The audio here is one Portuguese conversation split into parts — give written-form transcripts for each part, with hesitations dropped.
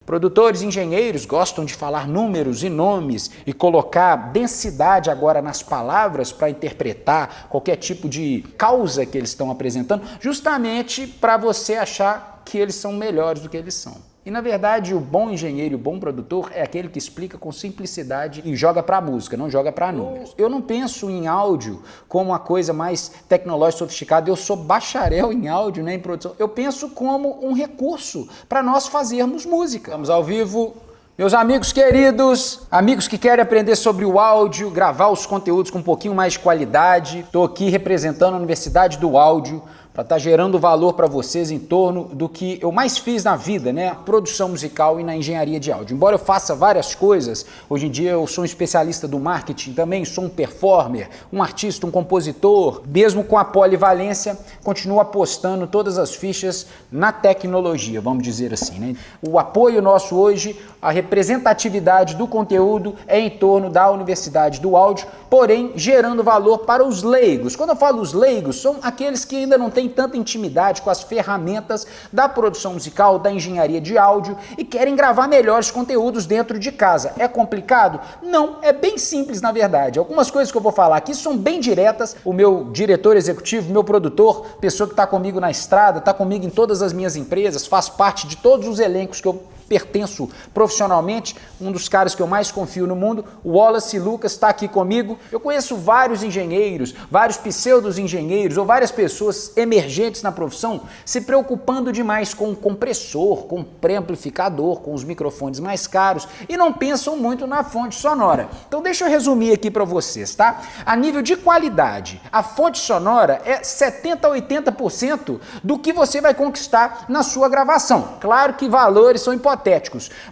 Produtores e engenheiros gostam de falar números e nomes e colocar densidade agora nas palavras para interpretar qualquer tipo de causa que eles estão apresentando, justamente para você achar que eles são melhores do que eles são. E na verdade o bom engenheiro e o bom produtor é aquele que explica com simplicidade e joga para a música, não joga para números. Eu não penso em áudio como a coisa mais tecnológica sofisticada, eu sou bacharel em áudio, né, em produção. Eu penso como um recurso para nós fazermos música. Estamos ao vivo. Meus amigos queridos, amigos que querem aprender sobre o áudio, gravar os conteúdos com um pouquinho mais de qualidade, estou aqui representando a Universidade do Áudio para estar gerando valor para vocês em torno do que eu mais fiz na vida, né? Produção musical e na engenharia de áudio. Embora eu faça várias coisas, hoje em dia eu sou um especialista do marketing também, sou um performer, um artista, um compositor, mesmo com a polivalência, continuo apostando todas as fichas na tecnologia, vamos dizer assim, né? O apoio nosso hoje, a representatividade do conteúdo é em torno da Universidade do Áudio, porém gerando valor para os leigos. Quando eu falo os leigos, são aqueles que ainda não têm tanta intimidade com as ferramentas da produção musical, da engenharia de áudio e querem gravar melhores conteúdos dentro de casa. É complicado? Não, é bem simples na verdade. Algumas coisas que eu vou falar aqui são bem diretas. O meu diretor executivo, meu produtor, pessoa que está comigo na estrada, está comigo em todas as minhas empresas, faz parte de todos os elencos que eu pertenço profissionalmente, um dos caras que eu mais confio no mundo, o Wallace Lucas está aqui comigo. Eu conheço vários engenheiros, vários pseudos engenheiros ou várias pessoas emergentes na profissão se preocupando demais com o compressor, com o pré-amplificador, com os microfones mais caros e não pensam muito na fonte sonora. Então deixa eu resumir aqui para vocês, tá? A nível de qualidade, a fonte sonora é 70% a 80% do que você vai conquistar na sua gravação. Claro que valores são importantes,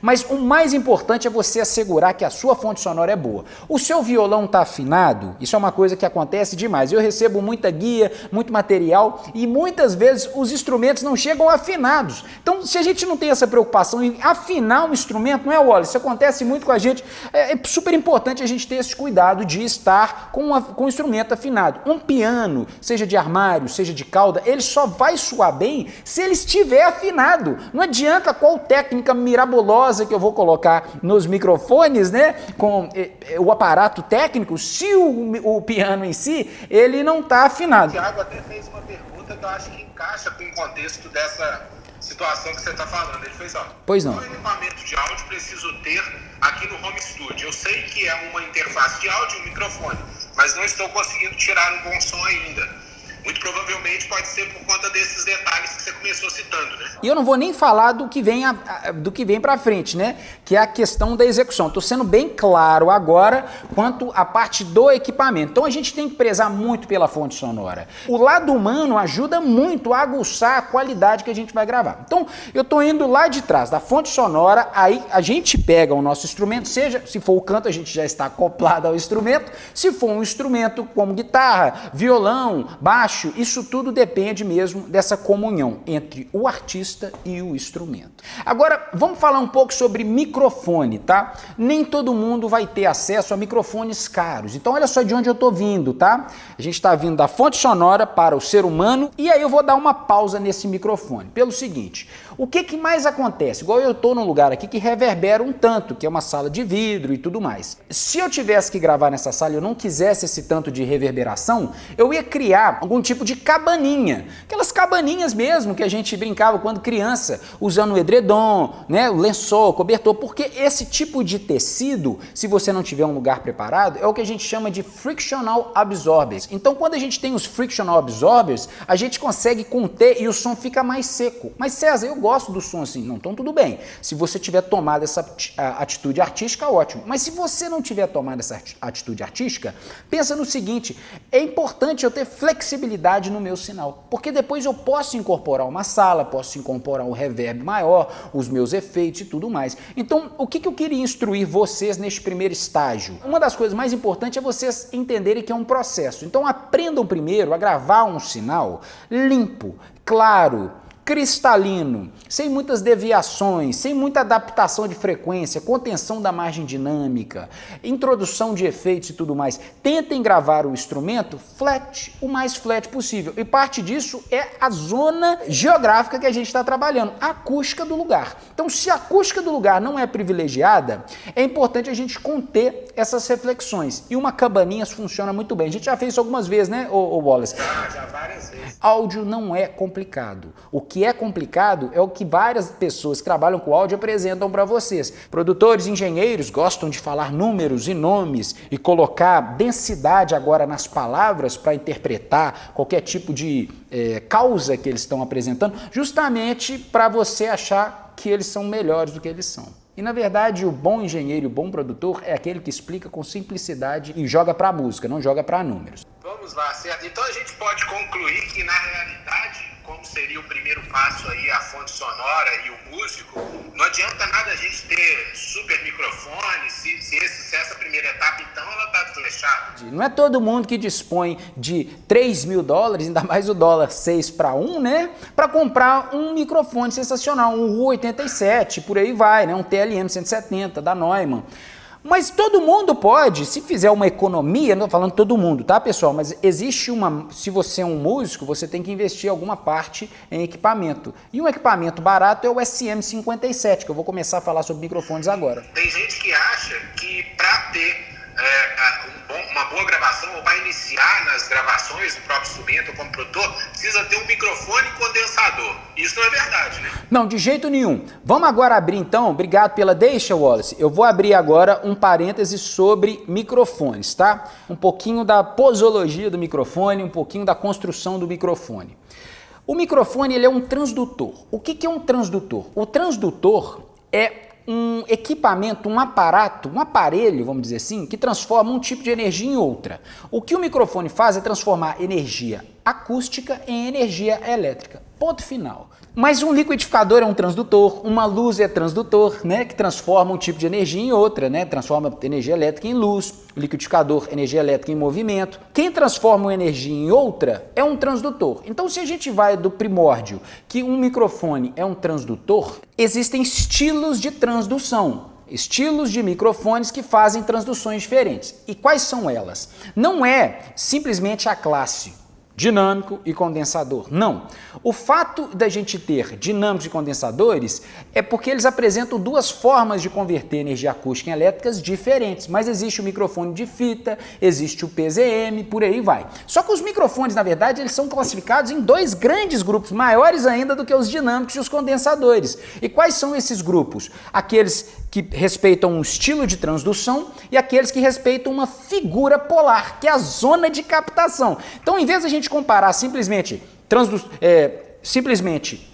mas o mais importante é você assegurar que a sua fonte sonora é boa. O seu violão está afinado? Isso é uma coisa que acontece demais. Eu recebo muita guia, muito material e muitas vezes os instrumentos não chegam afinados. Então, se a gente não tem essa preocupação em afinar um instrumento, não é, Wallace? Isso acontece muito com a gente. É super importante a gente ter esse cuidado de estar com o instrumento afinado. Um piano, seja de armário, seja de cauda, ele só vai soar bem se ele estiver afinado. Não adianta qual técnica mirabolosa que eu vou colocar nos microfones, né, com o aparato técnico, se o piano em si, ele não está afinado. O Thiago até fez uma pergunta que eu acho que encaixa com o contexto dessa situação que você está falando. Ele fez, ó, pois não. Qual equipamento de áudio preciso ter aqui no home studio? Eu sei que é uma interface de áudio, um microfone, mas não estou conseguindo tirar um bom som ainda. Muito provavelmente pode ser por conta desses detalhes que você começou citando, né? E eu não vou nem falar do que vem para frente, né? Que é a questão da execução. Estou sendo bem claro agora quanto à parte do equipamento. Então a gente tem que prezar muito pela fonte sonora. O lado humano ajuda muito a aguçar a qualidade que a gente vai gravar. Então eu estou indo lá de trás da fonte sonora, aí a gente pega o nosso instrumento, seja, se for o canto, a gente já está acoplado ao instrumento, se for um instrumento como guitarra, violão, baixo, isso tudo depende mesmo dessa comunhão entre o artista e o instrumento. Agora, vamos falar um pouco sobre microfone, tá? Nem todo mundo vai ter acesso a microfones caros. Então, olha só de onde eu tô vindo, tá? A gente está vindo da fonte sonora para o ser humano e aí eu vou dar uma pausa nesse microfone. Pelo seguinte, o que mais acontece? Igual eu tô num lugar aqui que reverbera um tanto, que é uma sala de vidro e tudo mais. Se eu tivesse que gravar nessa sala e eu não quisesse esse tanto de reverberação, eu ia criar algum tipo de cabaninha. Aquelas cabaninhas mesmo que a gente brincava quando criança, usando o edredom, né, o lençol, o cobertor, porque esse tipo de tecido, se você não tiver um lugar preparado, é o que a gente chama de frictional absorbers. Então, quando a gente tem os frictional absorbers, a gente consegue conter e o som fica mais seco. Mas César, eu gosto do som assim. Não, então tudo bem. Se você tiver tomado essa atitude artística, ótimo. Mas se você não tiver tomado essa atitude artística, pensa no seguinte, é importante eu ter flexibilidade no meu sinal, porque depois eu posso incorporar uma sala, posso incorporar um reverb maior, os meus efeitos e tudo mais. Então, o que eu queria instruir vocês neste primeiro estágio? Uma das coisas mais importantes é vocês entenderem que é um processo. Então, aprendam primeiro a gravar um sinal limpo, claro, cristalino, sem muitas deviações, sem muita adaptação de frequência, contenção da margem dinâmica, introdução de efeitos e tudo mais. Tentem gravar o instrumento flat, o mais flat possível. E parte disso é a zona geográfica que a gente está trabalhando, a acústica do lugar. Então, se a acústica do lugar não é privilegiada, é importante a gente conter essas reflexões. E uma cabaninha funciona muito bem. A gente já fez isso algumas vezes, né, ô Wallace? Já várias vezes. Áudio não é complicado. O que é complicado é o que várias pessoas que trabalham com áudio apresentam para vocês. Produtores, engenheiros gostam de falar números e nomes e colocar densidade agora nas palavras para interpretar qualquer tipo de causa que eles estão apresentando, justamente para você achar que eles são melhores do que eles são. E, na verdade, o bom engenheiro e o bom produtor é aquele que explica com simplicidade e joga para a música, não joga para números. Vamos lá, certo? Então a gente pode concluir que, na realidade, como seria o primeiro passo aí, a fonte sonora e o músico, não adianta nada a gente ter super microfone, se essa primeira etapa, então, ela está desleixada. Não é todo mundo que dispõe de $3.000, ainda mais o dólar 6 para 1, né? Para comprar um microfone sensacional, um U87, por aí vai, né? Um TLM 170 da Neumann. Mas todo mundo pode, se fizer uma economia, não estou falando todo mundo, tá, pessoal? Mas existe se você é um músico, você tem que investir alguma parte em equipamento. E um equipamento barato é o SM57, que eu vou começar a falar sobre microfones agora. Tem gente que acha que para ter uma boa gravação, ou para iniciar nas gravações do próprio instrumento como produtor, precisa ter um microfone condensador. Isso não é verdade, né? Não, de jeito nenhum. Vamos agora abrir então, obrigado pela deixa, Wallace. Eu vou abrir agora um parêntese sobre microfones, tá? Um pouquinho da posologia do microfone, um pouquinho da construção do microfone. O microfone, ele é um transdutor. O que é um transdutor? O transdutor é um equipamento, um aparato, um aparelho, vamos dizer assim, que transforma um tipo de energia em outra. O que o microfone faz é transformar energia acústica em energia elétrica. Ponto final. Mas um liquidificador é um transdutor, uma luz é transdutor, né, que transforma um tipo de energia em outra, né, transforma energia elétrica em luz, o liquidificador, energia elétrica em movimento. Quem transforma uma energia em outra é um transdutor. Então, se a gente vai do primórdio que um microfone é um transdutor, existem estilos de transdução. Estilos de microfones que fazem transduções diferentes. E quais são elas? Não é simplesmente a classe dinâmico e condensador. Não. O fato da gente ter dinâmicos e condensadores é porque eles apresentam duas formas de converter energia acústica em elétricas diferentes, mas existe o microfone de fita, existe o PZM, por aí vai. Só que os microfones, na verdade, eles são classificados em dois grandes grupos, maiores ainda do que os dinâmicos e os condensadores. E quais são esses grupos? Aqueles que respeitam um estilo de transdução e aqueles que respeitam uma figura polar, que é a zona de captação. Então, em vez de a gente comparar simplesmente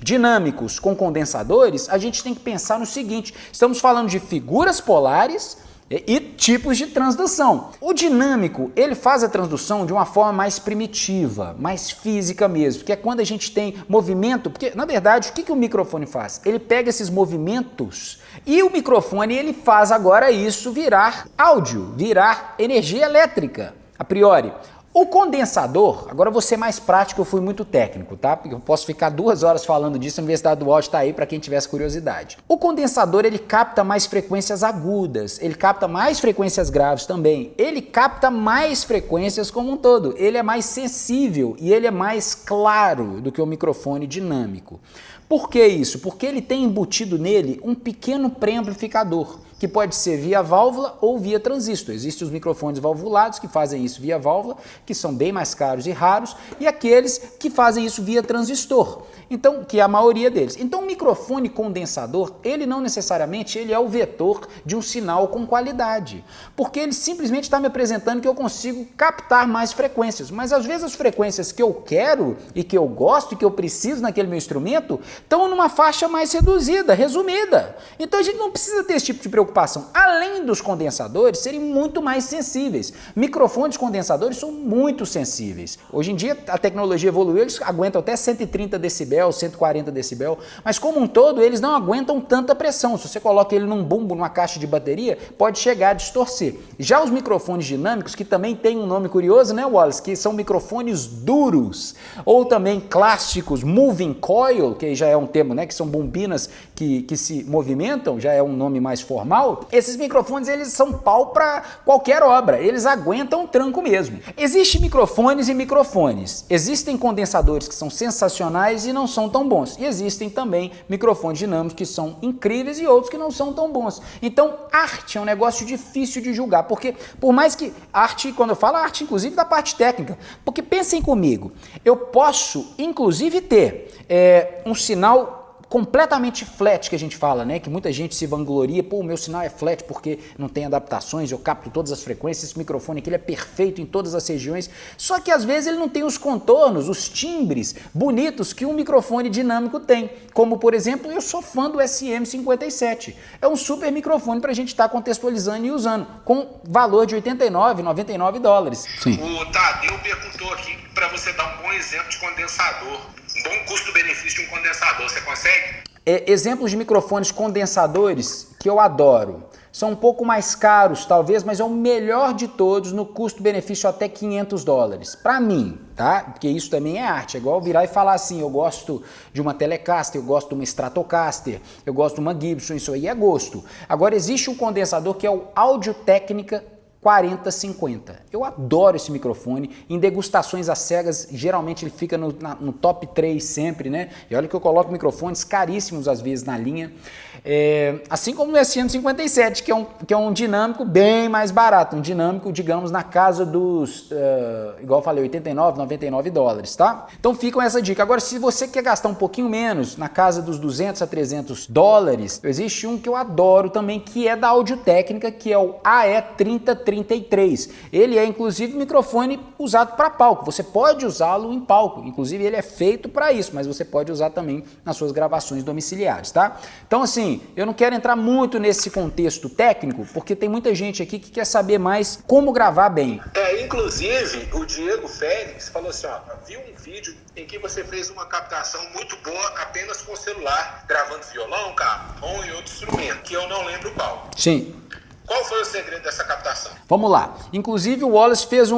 dinâmicos com condensadores, a gente tem que pensar no seguinte: estamos falando de figuras polares e tipos de transdução. O dinâmico, ele faz a transdução de uma forma mais primitiva, mais física mesmo, que é quando a gente tem movimento, porque na verdade o que o microfone faz? Ele pega esses movimentos e o microfone ele faz agora isso virar áudio, virar energia elétrica, a priori. O condensador, agora eu vou ser mais prático, eu fui muito técnico, tá? Porque eu posso ficar 2 horas falando disso, a Universidade do Áudio está aí para quem tivesse curiosidade. O condensador, ele capta mais frequências agudas, ele capta mais frequências graves também, ele capta mais frequências como um todo, ele é mais sensível e ele é mais claro do que o microfone dinâmico. Por que isso? Porque ele tem embutido nele um pequeno pré-amplificador, que pode ser via válvula ou via transistor. Existem os microfones valvulados que fazem isso via válvula, que são bem mais caros e raros, e aqueles que fazem isso via transistor, então, que é a maioria deles. Então, o microfone condensador, ele não necessariamente ele é o vetor de um sinal com qualidade, porque ele simplesmente está me apresentando que eu consigo captar mais frequências, mas às vezes as frequências que eu quero e que eu gosto e que eu preciso naquele meu instrumento estão numa faixa mais reduzida, resumida. Então, a gente não precisa ter esse tipo de preocupação. Além dos condensadores serem muito mais sensíveis. Microfones condensadores são muito sensíveis. Hoje em dia a tecnologia evoluiu, eles aguentam até 130 decibéis decibel, 140 decibel, mas como um todo eles não aguentam tanta pressão. Se você coloca ele num bumbo, numa caixa de bateria, pode chegar a distorcer. Já os microfones dinâmicos, que também tem um nome curioso, né, Wallace, que são microfones duros, ou também clássicos, moving coil, que já é um termo, né, que são bombinas que se movimentam, já é um nome mais formal. Esses microfones, eles são pau para qualquer obra, eles aguentam o tranco mesmo. Existem microfones e microfones. Existem condensadores que são sensacionais e não são tão bons. E existem também microfones dinâmicos que são incríveis e outros que não são tão bons. Então, arte é um negócio difícil de julgar, porque por mais que arte, quando eu falo arte, inclusive da parte técnica, porque pensem comigo, eu posso inclusive ter um sinal completamente flat, que a gente fala, né? Que muita gente se vangloria, pô, o meu sinal é flat porque não tem adaptações, eu capto todas as frequências, esse microfone aqui ele é perfeito em todas as regiões, só que às vezes ele não tem os contornos, os timbres bonitos que um microfone dinâmico tem, como por exemplo, eu sou fã do SM57, é um super microfone para a gente estar contextualizando e usando, com valor de 89, 99 dólares. Sim. O Tadeu perguntou aqui para você dar um bom exemplo de condensador, um bom custo-benefício de um condensador, você consegue? Exemplos de microfones condensadores que eu adoro. São um pouco mais caros, talvez, mas é o melhor de todos no custo-benefício até 500 dólares. Para mim, tá? Porque isso também é arte. É igual virar e falar assim, eu gosto de uma Telecaster, eu gosto de uma Stratocaster, eu gosto de uma Gibson, isso aí é gosto. Agora, existe um condensador que é o Audio-Técnica 4050. Eu adoro esse microfone. Em degustações às cegas, geralmente ele fica no top 3 sempre, né? E olha que eu coloco microfones caríssimos às vezes na linha. Assim como o SM57, que é um dinâmico bem mais barato. Um dinâmico, digamos, na casa dos, igual eu falei, 89, 99 dólares, tá? Então fica essa dica. Agora, se você quer gastar um pouquinho menos, na casa dos 200 a 300 dólares, existe um que eu adoro também, que é da Audio-Técnica, que é o AE3033. Ele é inclusive microfone usado para palco. Você pode usá-lo em palco. Inclusive ele é feito para isso, mas você pode usar também nas suas gravações domiciliares, tá? Então assim, eu não quero entrar muito nesse contexto técnico, porque tem muita gente aqui que quer saber mais como gravar bem. Inclusive o Diego Félix falou assim, ó, viu um vídeo em que você fez uma captação muito boa apenas com o celular, gravando violão, carrom e outro instrumento, que eu não lembro qual. Sim. Qual foi o segredo dessa captação? Vamos lá. Inclusive o Wallace fez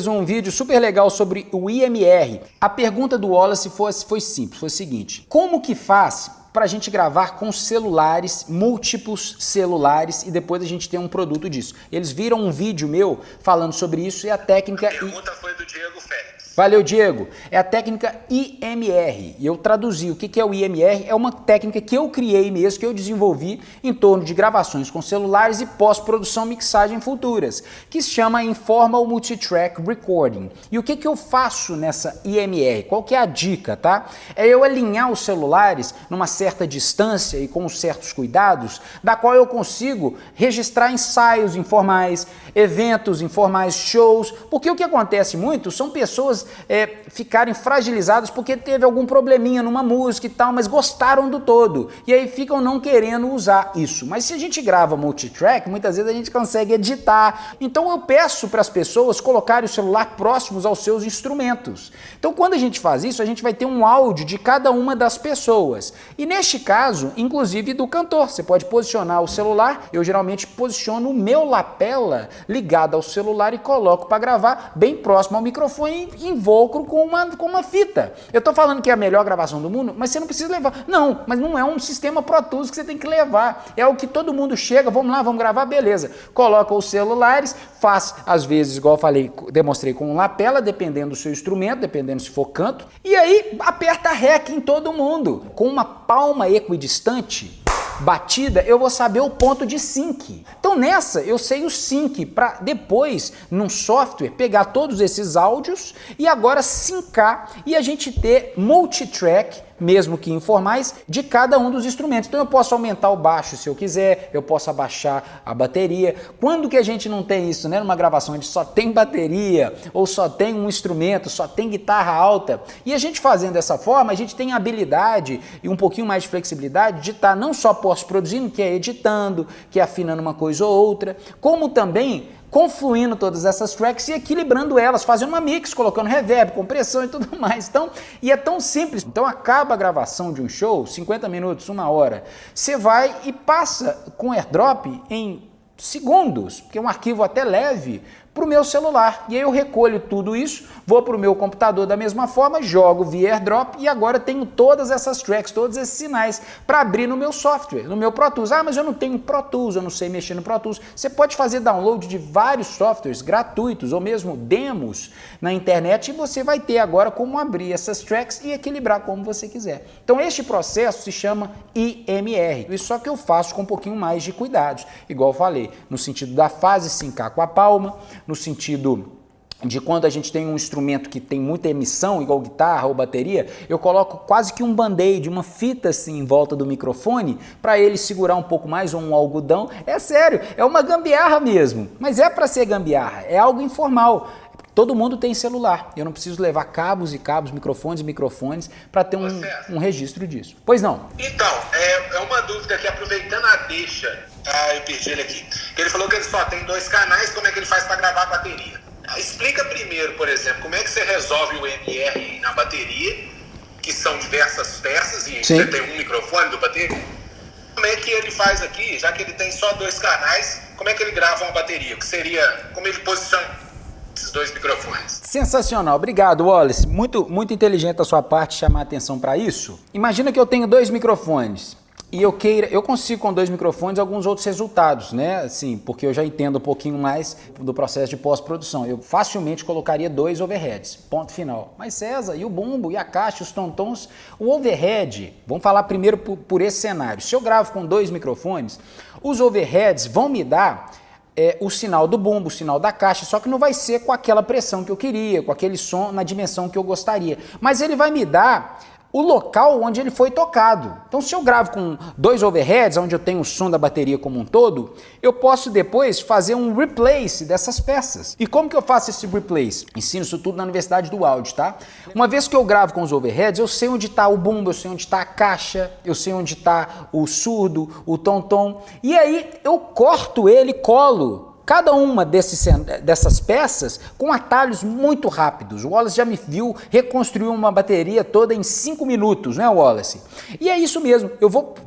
um vídeo super legal sobre o IMR. A pergunta do Wallace foi simples, foi o seguinte: como que faz para a gente gravar com celulares, múltiplos celulares, e depois a gente tem um produto disso? Eles viram um vídeo meu falando sobre isso e a técnica... A pergunta foi do Diego Félix. Valeu, Diego. É a técnica IMR. E eu traduzi. O que é o IMR? É uma técnica que eu criei mesmo, que eu desenvolvi em torno de gravações com celulares e pós-produção, mixagem futuras, que se chama Informal Multitrack Recording. E o que eu faço nessa IMR? Qual que é a dica, tá? É eu alinhar os celulares numa certa distância e com certos cuidados, da qual eu consigo registrar ensaios informais, eventos informais, shows, porque o que acontece muito são pessoas ficarem fragilizadas porque teve algum probleminha numa música e tal, mas gostaram do todo, e aí ficam não querendo usar isso. Mas se a gente grava multitrack, muitas vezes a gente consegue editar. Então eu peço para as pessoas colocarem o celular próximos aos seus instrumentos. Então quando a gente faz isso, a gente vai ter um áudio de cada uma das pessoas. E neste caso, inclusive do cantor, você pode posicionar o celular. Eu geralmente posiciono o meu lapela ligado ao celular e coloco para gravar bem próximo ao microfone e invólucro com uma fita. Eu tô falando que é a melhor gravação do mundo, mas você não precisa levar. Não, mas não é um sistema Pro Tools que você tem que levar. É o que todo mundo chega, vamos lá, vamos gravar, beleza. Coloca os celulares, faz às vezes, igual eu falei, demonstrei com lapela, dependendo do seu instrumento, dependendo se for canto, e aí aperta REC em todo mundo. Com uma palma equidistante batida, eu vou saber o ponto de sync. Então nessa, eu sei o sync para depois, num software, pegar todos esses áudios e agora syncar e a gente ter multitrack, mesmo que informais, de cada um dos instrumentos. Então eu posso aumentar o baixo se eu quiser, eu posso abaixar a bateria. Quando que a gente não tem isso, né? Numa gravação onde só tem bateria, ou só tem um instrumento, só tem guitarra alta. E a gente fazendo dessa forma, a gente tem habilidade e um pouquinho mais de flexibilidade de estar não só pós-produzindo, que é editando, que é afinando uma coisa ou outra, como também confluindo todas essas tracks e equilibrando elas, fazendo uma mix, colocando reverb, compressão e tudo mais. Então, e é tão simples. Então acaba a gravação de um show, 50 minutos, 1 hora, você vai e passa com AirDrop em segundos, porque é um arquivo até leve, para o meu celular. E aí eu recolho tudo isso, vou para o meu computador da mesma forma, jogo via AirDrop e agora tenho todas essas tracks, todos esses sinais para abrir no meu software, no meu Pro Tools. Ah, mas eu não tenho Pro Tools, eu não sei mexer no Pro Tools. Você pode fazer download de vários softwares gratuitos ou mesmo demos na internet e você vai ter agora como abrir essas tracks e equilibrar como você quiser. Então este processo se chama IMR. Isso só que eu faço com um pouquinho mais de cuidados, igual eu falei, no sentido da fase sincar com a palma, no sentido de quando a gente tem um instrumento que tem muita emissão, igual guitarra ou bateria, eu coloco quase que um band-aid, uma fita assim em volta do microfone, para ele segurar um pouco mais, ou um algodão. É sério, é uma gambiarra mesmo, mas é para ser gambiarra, é algo informal. Todo mundo tem celular, eu não preciso levar cabos e cabos, microfones e microfones para ter um registro disso. Pois não? Então, é uma dúvida aqui, aproveitando a deixa, eu perdi ele aqui. Ele falou que ele só tem 2 canais, como é que ele faz para gravar a bateria? Explica primeiro, por exemplo, como é que você resolve o MR na bateria, que são diversas peças, e Sim. Você tem um microfone do bateria. Como é que ele faz aqui, já que ele tem só 2 canais, como é que ele grava uma bateria? Que seria, como ele posiciona esses 2 microfones? Sensacional, obrigado, Wallace. Muito inteligente a sua parte chamar atenção para isso. Imagina que eu tenho 2 microfones. E eu consigo com 2 microfones alguns outros resultados, né? Assim, porque eu já entendo um pouquinho mais do processo de pós-produção. Eu facilmente colocaria 2 overheads, ponto final. Mas César, e o bumbo, e a caixa, os tom-tons? O overhead, vamos falar primeiro por esse cenário. Se eu gravo com 2 microfones, os overheads vão me dar o sinal do bumbo, o sinal da caixa, só que não vai ser com aquela pressão que eu queria, com aquele som na dimensão que eu gostaria. Mas ele vai me dar o local onde ele foi tocado. Então, se eu gravo com 2 overheads, onde eu tenho o som da bateria como um todo, eu posso depois fazer um replace dessas peças. E como que eu faço esse replace? Ensino isso tudo na Universidade do Áudio, tá? Uma vez que eu gravo com os overheads, eu sei onde está o bumbo, eu sei onde está a caixa, eu sei onde está o surdo, o tom-tom, e aí eu corto ele, colo cada uma dessas peças com atalhos muito rápidos. O Wallace já me viu reconstruir uma bateria toda em 5 minutos, né, Wallace? E é isso mesmo.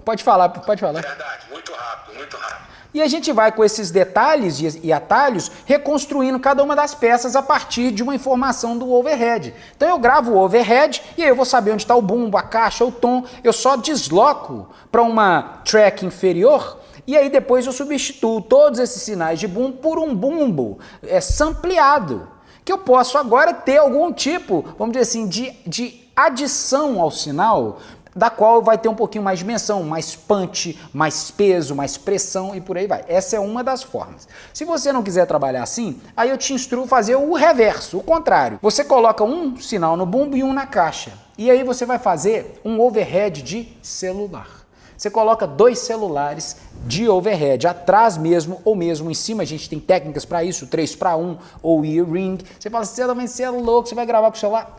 Pode falar. Verdade, muito rápido, muito rápido. E a gente vai com esses detalhes e atalhos reconstruindo cada uma das peças a partir de uma informação do overhead. Então eu gravo o overhead e aí eu vou saber onde está o bumbo, a caixa, o tom. Eu só desloco para uma track inferior. E aí depois eu substituo todos esses sinais de bumbo por um bumbo sampleado, que eu posso agora ter algum tipo, vamos dizer assim, de adição ao sinal, da qual vai ter um pouquinho mais de dimensão, mais punch, mais peso, mais pressão e por aí vai. Essa é uma das formas. Se você não quiser trabalhar assim, aí eu te instruo a fazer o reverso, o contrário. Você coloca um sinal no bumbo e um na caixa. E aí você vai fazer um overhead de celular. Você coloca 2 celulares de overhead, atrás mesmo ou mesmo em cima. A gente tem técnicas para isso, 3-para-1 ou ear ring. Você fala assim, você é louco, você vai gravar com o celular?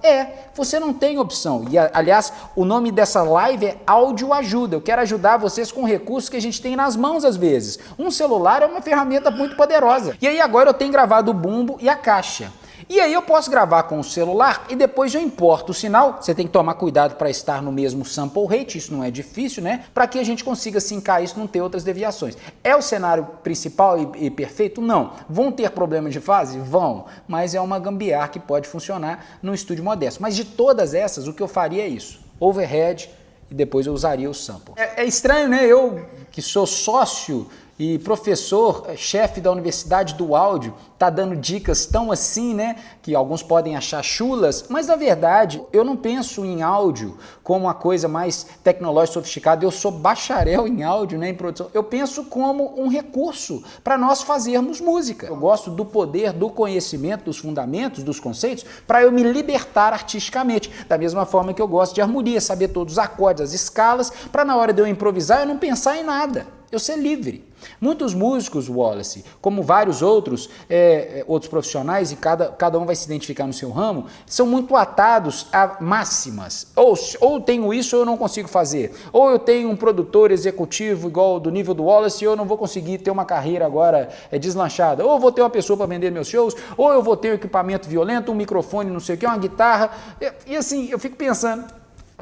Você não tem opção. E, aliás, o nome dessa live é Áudio Ajuda. Eu quero ajudar vocês com recursos que a gente tem nas mãos às vezes. Um celular é uma ferramenta muito poderosa. E aí agora eu tenho gravado o bumbo e a caixa. E aí eu posso gravar com o celular e depois eu importo o sinal. Você tem que tomar cuidado para estar no mesmo sample rate, isso não é difícil, né? Para que a gente consiga sincar isso e não ter outras deviações. É o cenário principal e perfeito? Não. Vão ter problemas de fase? Vão. Mas é uma gambiarra que pode funcionar num estúdio modesto. Mas de todas essas, o que eu faria é isso. Overhead e depois eu usaria o sample. É estranho, né? Eu que sou sócio e professor, chefe da Universidade do Áudio, tá dando dicas tão assim, né, que alguns podem achar chulas, mas na verdade eu não penso em áudio como uma coisa mais tecnológica, sofisticada. Eu sou bacharel em áudio, né, em produção. Eu penso como um recurso para nós fazermos música. Eu gosto do poder do conhecimento, dos fundamentos, dos conceitos, para eu me libertar artisticamente. Da mesma forma que eu gosto de harmonia, saber todos os acordes, as escalas, para na hora de eu improvisar eu não pensar em nada. Eu ser livre. Muitos músicos, Wallace, como vários outros profissionais, e cada um vai se identificar no seu ramo, são muito atados a máximas. Ou tenho isso ou eu não consigo fazer. Ou eu tenho um produtor executivo igual do nível do Wallace e eu não vou conseguir ter uma carreira agora deslanchada. Ou eu vou ter uma pessoa para vender meus shows, ou eu vou ter um equipamento violento, um microfone, não sei o que, uma guitarra. E assim, eu fico pensando,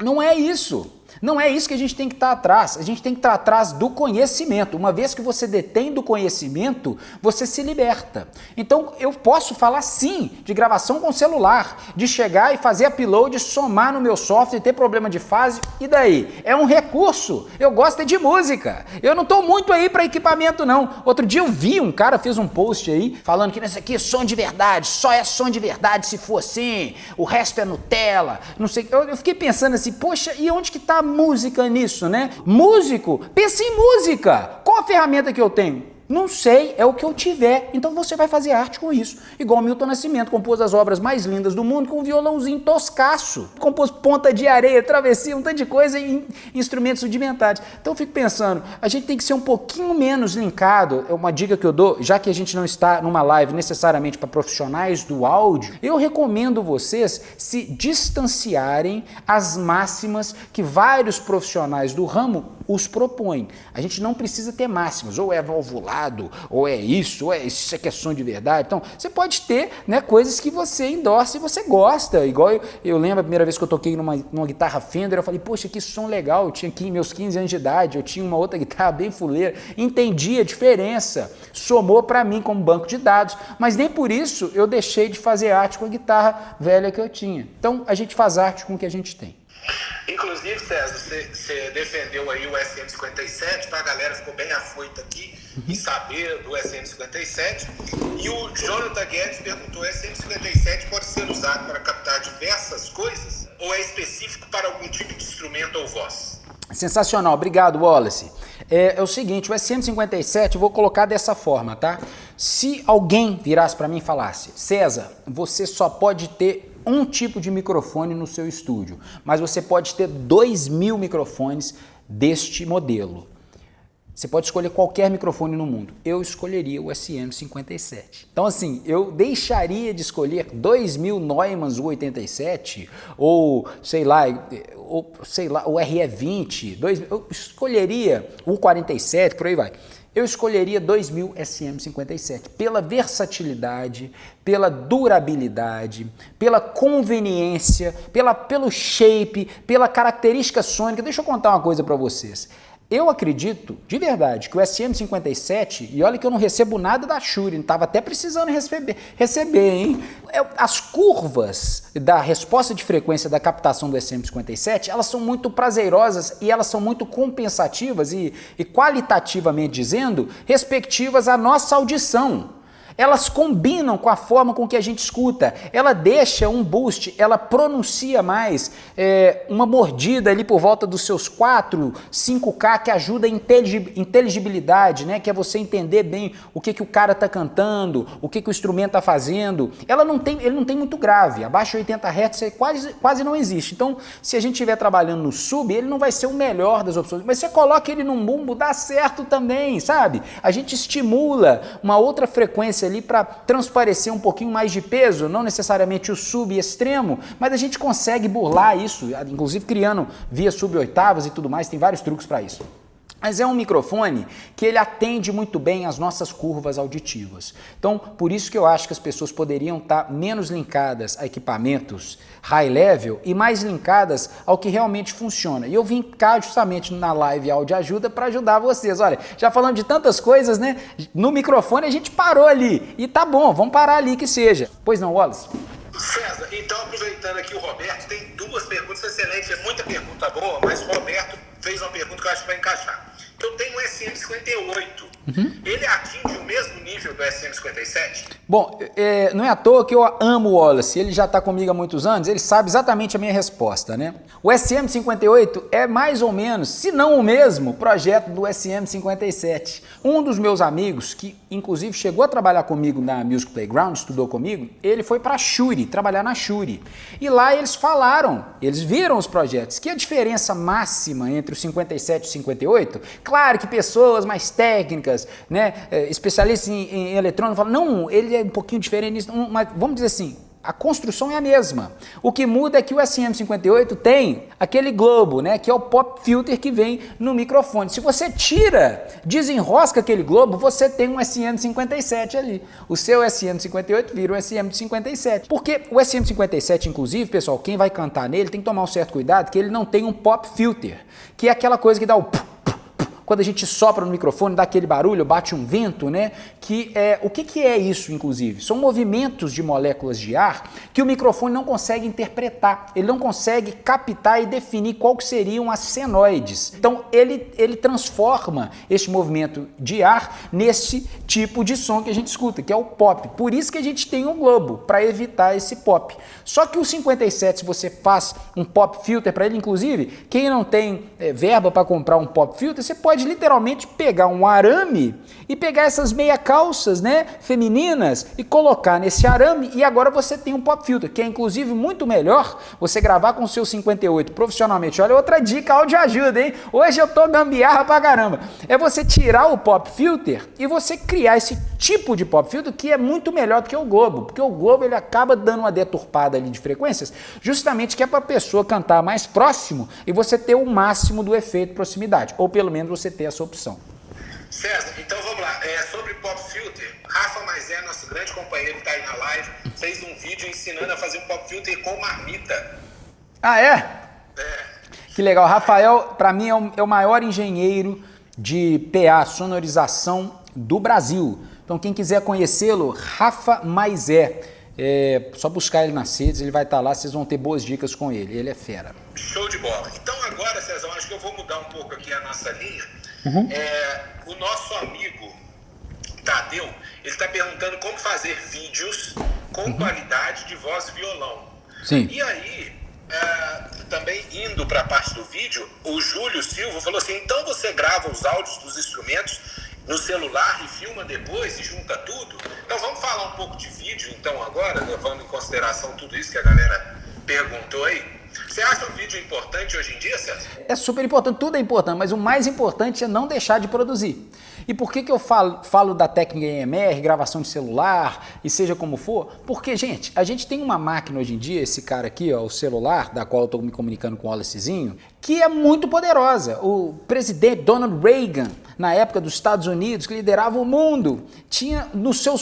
não é isso. Não é isso que a gente tem que estar atrás. A gente tem que estar atrás do conhecimento. Uma vez que você detém do conhecimento, você se liberta. Então, eu posso falar sim de gravação com celular, de chegar e fazer upload, somar no meu software, ter problema de fase, e daí? É um recurso. Eu gosto de música. Eu não estou muito aí para equipamento, não. Outro dia eu vi um cara fez um post aí, falando que nesse aqui é som de verdade, só é som de verdade se for assim, o resto é Nutella, não sei. Eu fiquei pensando assim, poxa, e onde que está a música nisso, né? Músico, pensa em música. Qual a ferramenta que eu tenho? Não sei, é o que eu tiver. Então você vai fazer arte com isso. Igual Milton Nascimento, compôs as obras mais lindas do mundo com um violãozinho toscaço. Compôs Ponta de Areia, Travessia, um tanto de coisa em instrumentos rudimentares. Então eu fico pensando, a gente tem que ser um pouquinho menos linkado. É uma dica que eu dou, já que a gente não está numa live necessariamente para profissionais do áudio, eu recomendo vocês se distanciarem às máximas que vários profissionais do ramo os propõem. A gente não precisa ter máximas, ou é valvulado, ou é isso é que é som de verdade. Então, você pode ter, né, coisas que você endorse e você gosta. Igual eu lembro a primeira vez que eu toquei numa guitarra Fender, eu falei, poxa, que som legal. Eu tinha aqui meus 15 anos de idade, eu tinha uma outra guitarra bem fuleira, entendi a diferença, somou para mim como banco de dados, mas nem por isso eu deixei de fazer arte com a guitarra velha que eu tinha. Então, a gente faz arte com o que a gente tem. Inclusive, César, você defendeu aí o SM57, tá? A galera ficou bem afoita aqui em saber do SM57. E o Jonathan Guedes perguntou, o SM57 pode ser usado para captar diversas coisas? Ou é específico para algum tipo de instrumento ou voz? Sensacional, obrigado, Wallace. É o seguinte, o SM57 eu vou colocar dessa forma, tá? Se alguém virasse para mim e falasse, César, você só pode ter um tipo de microfone no seu estúdio, mas você pode ter 2.000 microfones deste modelo. Você pode escolher qualquer microfone no mundo. Eu escolheria o SM57. Então, assim, eu deixaria de escolher 2.000 Neumanns U87 ou, sei lá, o RE20, eu escolheria o U47, por aí vai. Eu escolheria 2.000 SM57 pela versatilidade, pela durabilidade, pela conveniência, pelo shape, pela característica sônica. Deixa eu contar uma coisa para vocês. Eu acredito, de verdade, que o SM57, e olha que eu não recebo nada da Shure, estava até precisando receber, hein? As curvas da resposta de frequência da captação do SM57, elas são muito prazerosas e elas são muito compensativas e qualitativamente dizendo, respectivas à nossa audição. Elas combinam com a forma com que a gente escuta, ela deixa um boost, ela pronuncia mais, uma mordida ali por volta dos seus 4, 5K que ajuda a inteligibilidade, né? Que é você entender bem o que o cara está cantando, o que o instrumento está fazendo. Ele não tem muito grave, abaixo de 80 Hz quase não existe. Então, se a gente estiver trabalhando no sub, ele não vai ser o melhor das opções, mas você coloca ele num bumbo, dá certo também, sabe? A gente estimula uma outra frequência ali para transparecer um pouquinho mais de peso, não necessariamente o sub extremo, mas a gente consegue burlar isso, inclusive criando via sub-oitavas e tudo mais, tem vários truques para isso. Mas é um microfone que ele atende muito bem às nossas curvas auditivas. Então, por isso que eu acho que as pessoas poderiam estar menos linkadas a equipamentos high level e mais linkadas ao que realmente funciona. E eu vim cá justamente na live Áudio Ajuda para ajudar vocês. Olha, já falando de tantas coisas, né? No microfone a gente parou ali. E tá bom, vamos parar ali que seja. Pois não, Wallace? César, então aproveitando aqui o Roberto, tem duas perguntas excelentes, é muita pergunta boa, mas o Roberto fez uma pergunta que eu acho que vai encaixar. Eu tenho um SM58, ele atinge o mesmo nível do do SM57? Bom, não é à toa que eu amo o Wallace, ele já está comigo há muitos anos, ele sabe exatamente a minha resposta, né? O SM58 é mais ou menos, se não o mesmo, projeto do SM57. Um dos meus amigos, que inclusive chegou a trabalhar comigo na Music Playground, estudou comigo, ele foi para a Shure, trabalhar na Shure. E lá eles falaram, eles viram os projetos, que a diferença máxima entre o 57 e o 58, claro que pessoas mais técnicas, né, especialistas em eletrônica falam, não, ele é um pouquinho diferente nisso, mas vamos dizer assim, a construção é a mesma. O que muda é que o SM58 tem aquele globo, né, que é o pop filter que vem no microfone. Se você tira, desenrosca aquele globo, você tem um SM57 ali. O seu SM58 vira o SM57. Porque o SM57, inclusive, pessoal, quem vai cantar nele tem que tomar um certo cuidado, que ele não tem um pop filter, que é aquela coisa que dá o quando a gente sopra no microfone, dá aquele barulho, bate um vento, né? O que é isso, inclusive? São movimentos de moléculas de ar que o microfone não consegue interpretar, ele não consegue captar e definir qual que seriam as senoides. Então, ele transforma este movimento de ar nesse tipo de som que a gente escuta, que é o pop. Por isso que a gente tem um globo, para evitar esse pop. Só que o 57, se você faz um pop filter para ele, inclusive, quem não tem verba para comprar um pop filter, você pode literalmente pegar um arame e pegar essas meia calças, né, femininas e colocar nesse arame e agora você tem um pop filter, que é inclusive muito melhor você gravar com o seu 58 profissionalmente. Olha, outra dica, áudio ajuda, hein? Hoje eu tô gambiarra pra caramba. É você tirar o pop filter e você criar esse tipo de pop filter que é muito melhor do que o globo, porque o globo ele acaba dando uma deturpada ali de frequências, justamente que é para a pessoa cantar mais próximo e você ter o máximo do efeito proximidade, ou pelo menos você ter essa opção. César, então vamos lá. Sobre pop filter, Rafa Maisé, nosso grande companheiro que está aí na live, fez um vídeo ensinando a fazer um pop filter com marmita. Ah, é? É. Que legal. Rafael, para mim, é o maior engenheiro de PA, sonorização do Brasil. Então, quem quiser conhecê-lo, Rafa Maisé. Só buscar ele nas redes, ele vai estar lá, vocês vão ter boas dicas com ele. Ele é fera. Show de bola. Então agora, César, acho que eu vou mudar um pouco aqui a nossa linha. O nosso amigo Tadeu, ele está perguntando como fazer vídeos com qualidade de voz e violão. Sim. E aí, também indo para a parte do vídeo, o Júlio Silva falou assim, então você grava os áudios dos instrumentos no celular e filma depois e junta tudo? Então vamos falar um pouco de vídeo então agora, levando em consideração tudo isso que a galera perguntou aí. Você acha o vídeo importante hoje em dia, César? É super importante, tudo é importante, mas o mais importante é não deixar de produzir. E por que eu falo da técnica EMR, gravação de celular e seja como for? Porque, gente, a gente tem uma máquina hoje em dia, esse cara aqui, ó, o celular, da qual eu estou me comunicando com o Wallacezinho, que é muito poderosa. O presidente Donald Reagan, na época dos Estados Unidos, que liderava o mundo, tinha nos seus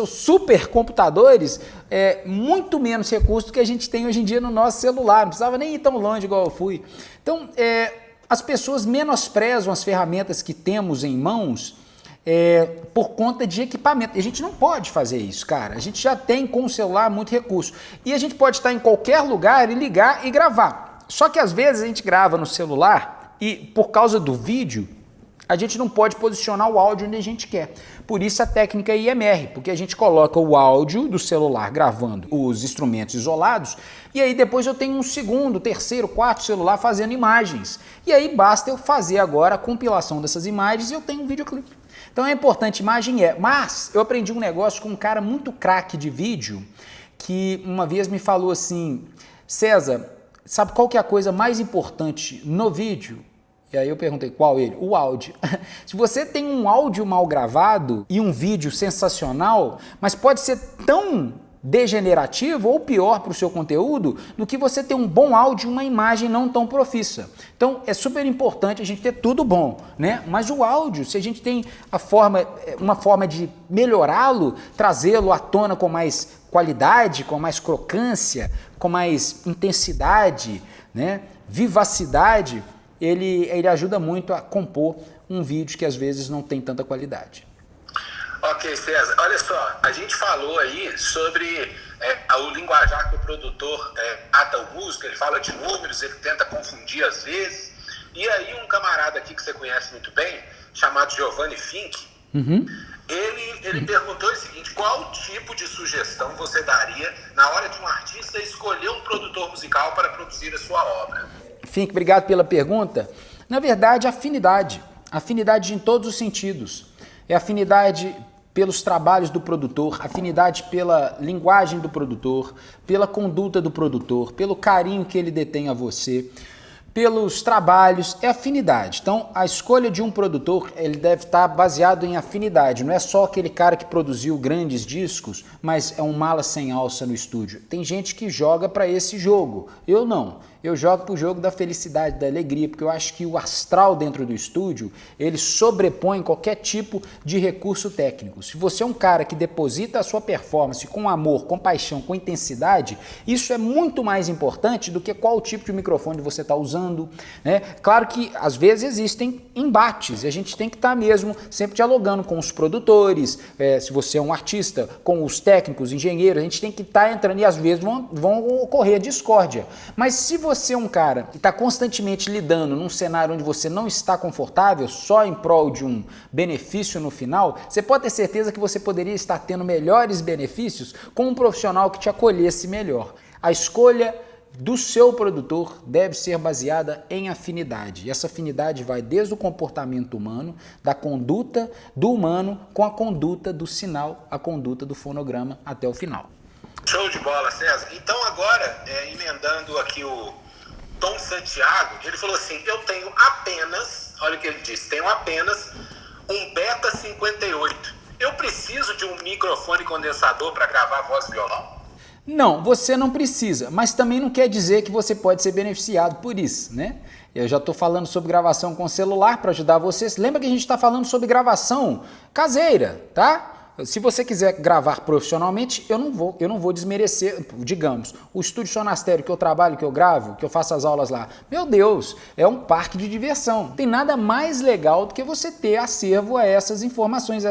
supercomputadores muito menos recursos do que a gente tem hoje em dia no nosso celular. Não precisava nem ir tão longe igual eu fui. Então, as pessoas menosprezam as ferramentas que temos em mãos por conta de equipamento. E a gente não pode fazer isso, cara. A gente já tem com o celular muito recurso. E a gente pode estar em qualquer lugar e ligar e gravar. Só que às vezes a gente grava no celular e por causa do vídeo, a gente não pode posicionar o áudio onde a gente quer. Por isso a técnica IMR, porque a gente coloca o áudio do celular gravando os instrumentos isolados e aí depois eu tenho um segundo, terceiro, quarto celular fazendo imagens. E aí basta eu fazer agora a compilação dessas imagens e eu tenho um videoclipe. Então é importante, imagem mas eu aprendi um negócio com um cara muito craque de vídeo que uma vez me falou assim, César, sabe qual que é a coisa mais importante no vídeo? E aí eu perguntei, qual ele? O áudio. Se você tem um áudio mal gravado e um vídeo sensacional, mas pode ser tão degenerativo ou pior para o seu conteúdo do que você ter um bom áudio e uma imagem não tão profissa. Então é super importante a gente ter tudo bom, né? Mas o áudio, se a gente tem uma forma de melhorá-lo, trazê-lo à tona com mais qualidade, com mais crocância, com mais intensidade, né? Vivacidade, ele ajuda muito a compor um vídeo que às vezes não tem tanta qualidade. Ok, César, olha só, a gente falou aí sobre o linguajar que o produtor trata o músico, ele fala de números, ele tenta confundir às vezes, e aí um camarada aqui que você conhece muito bem, chamado Giovanni Fink, Ele perguntou o seguinte: qual tipo de sugestão você daria na hora de um artista escolher um produtor musical para produzir a sua obra? Fink, obrigado pela pergunta. Na verdade, afinidade. Afinidade em todos os sentidos. É afinidade pelos trabalhos do produtor, afinidade pela linguagem do produtor, pela conduta do produtor, pelo carinho que ele detém a você, pelos trabalhos, é afinidade. Então, a escolha de um produtor, ele deve estar baseado em afinidade. Não é só aquele cara que produziu grandes discos, mas é um mala sem alça no estúdio. Tem gente que joga para esse jogo. Eu não. Eu jogo pro jogo da felicidade, da alegria, porque eu acho que o astral dentro do estúdio, ele sobrepõe qualquer tipo de recurso técnico. Se você é um cara que deposita a sua performance com amor, com paixão, com intensidade, isso é muito mais importante do que qual tipo de microfone você está usando, né? Claro que às vezes existem embates e a gente tem que estar mesmo sempre dialogando com os produtores, se você é um artista, com os técnicos, engenheiros, a gente tem que estar entrando e às vezes vão ocorrer discórdia. Mas se você é um cara que está constantemente lidando num cenário onde você não está confortável, só em prol de um benefício no final, você pode ter certeza que você poderia estar tendo melhores benefícios com um profissional que te acolhesse melhor. A escolha do seu produtor deve ser baseada em afinidade. E essa afinidade vai desde o comportamento humano, da conduta do humano com a conduta do sinal, a conduta do fonograma até o final. Show de bola, César. Então agora, emendando aqui o Tom Santiago, ele falou assim: eu tenho apenas, olha o que ele disse, tenho apenas um Beta 58. Eu preciso de um microfone condensador para gravar voz e violão? Não, você não precisa, mas também não quer dizer que você pode ser beneficiado por isso, né? Eu já estou falando sobre gravação com celular para ajudar vocês. Lembra que a gente está falando sobre gravação caseira, tá? Se você quiser gravar profissionalmente, eu não vou desmerecer, digamos, o Estúdio Sonastério que eu trabalho, que eu gravo, que eu faço as aulas lá. Meu Deus, é um parque de diversão. Não tem nada mais legal do que você ter acervo a essas informações,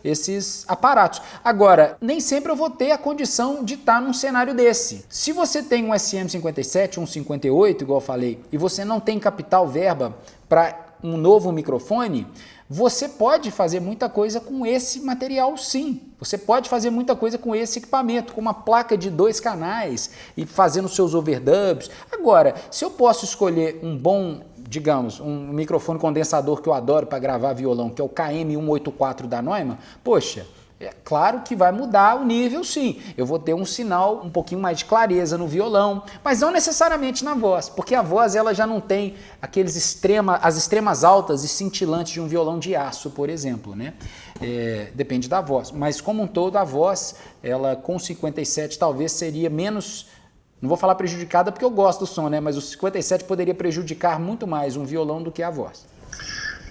esses aparatos. Agora, nem sempre eu vou ter a condição de estar num cenário desse. Se você tem um SM57, um 58, igual eu falei, e você não tem capital, verba para um novo microfone, você pode fazer muita coisa com esse material, sim. Você pode fazer muita coisa com esse equipamento, com uma placa de 2 canais e fazendo seus overdubs. Agora, se eu posso escolher um bom, digamos, um microfone condensador que eu adoro para gravar violão, que é o KM184 da Neumann, poxa, é claro que vai mudar o nível, sim. Eu vou ter um sinal um pouquinho mais de clareza no violão, mas não necessariamente na voz, porque a voz ela já não tem as extremas altas e cintilantes de um violão de aço, por exemplo, né? Depende da voz, mas como um todo a voz, ela com 57 talvez seria menos, não vou falar prejudicada porque eu gosto do som, né? Mas o 57 poderia prejudicar muito mais um violão do que a voz.